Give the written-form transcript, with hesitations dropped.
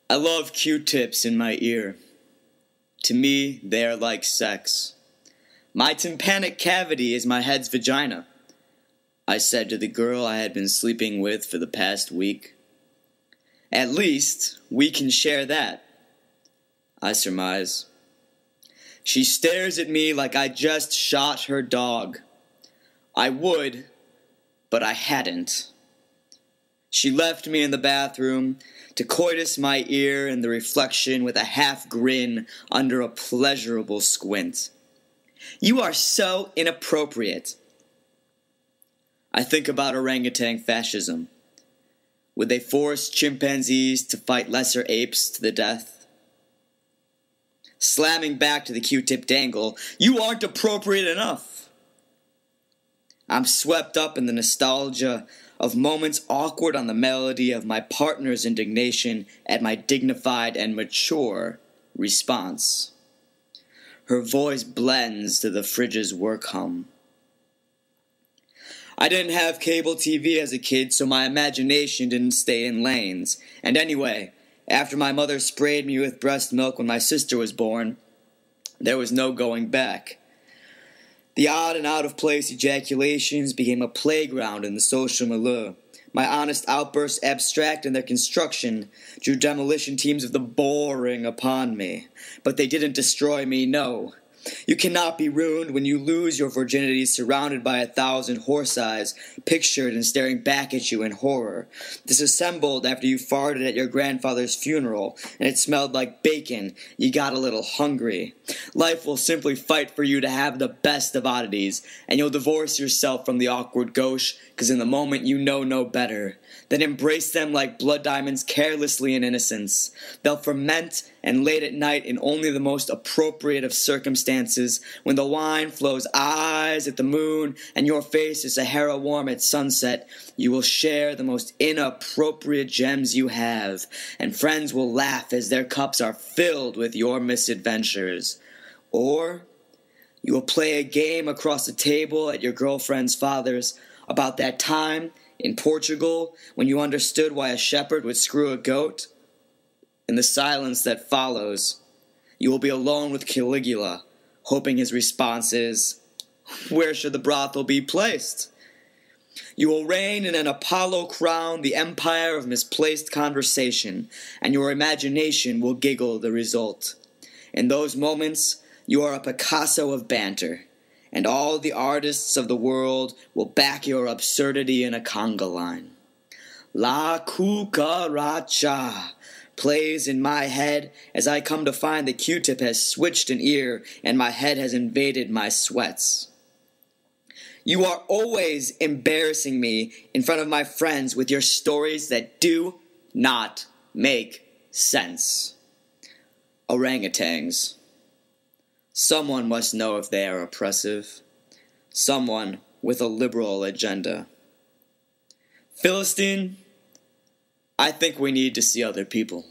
I love Q-tips in my ear. To me, they are like sex. My tympanic cavity is my head's vagina, I said to the girl I had been sleeping with for the past week. At least, we can share that, I surmise. She stares at me like I just shot her dog. I would, but I hadn't. She left me in the bathroom to coitus my ear in the reflection with a half grin under a pleasurable squint. You are so inappropriate. I think about orangutan fascism. Would they force chimpanzees to fight lesser apes to the death? Slamming back to the Q-tip dangle, you aren't appropriate enough. I'm swept up in the nostalgia of moments awkward on the melody of my partner's indignation at my dignified and mature response. Her voice blends to the fridge's work hum. I didn't have cable TV as a kid, so my imagination didn't stay in lanes. And anyway, after my mother sprayed me with breast milk when my sister was born, there was no going back. The odd and out-of-place ejaculations became a playground in the social milieu. My honest outbursts, abstract in their construction, drew demolition teams of the boring upon me. But they didn't destroy me, no. You cannot be ruined when you lose your virginity surrounded by 1,000 horse eyes, pictured and staring back at you in horror. Disassembled after you farted at your grandfather's funeral, and it smelled like bacon. You got a little hungry. Life will simply fight for you to have the best of oddities, and you'll divorce yourself from the awkward gauche, because in the moment you know no better. Then embrace them like blood diamonds carelessly in innocence. They'll ferment and late at night in only the most appropriate of circumstances, when the wine flows eyes at the moon and your face is Sahara warm at sunset, you will share the most inappropriate gems you have, and friends will laugh as their cups are filled with your misadventures. Or you will play a game across the table at your girlfriend's father's about that time in Portugal, when you understood why a shepherd would screw a goat. In the silence that follows, you will be alone with Caligula, hoping his response is, "Where should the brothel be placed?" You will reign in an Apollo crown the empire of misplaced conversation, and your imagination will giggle the result. In those moments, you are a Picasso of banter, and all the artists of the world will back your absurdity in a conga line. La cucaracha plays in my head as I come to find the Q-tip has switched an ear and my head has invaded my sweats. You are always embarrassing me in front of my friends with your stories that do not make sense. Orangutans. Someone must know if they are oppressive. Someone with a liberal agenda. Philistine, I think we need to see other people.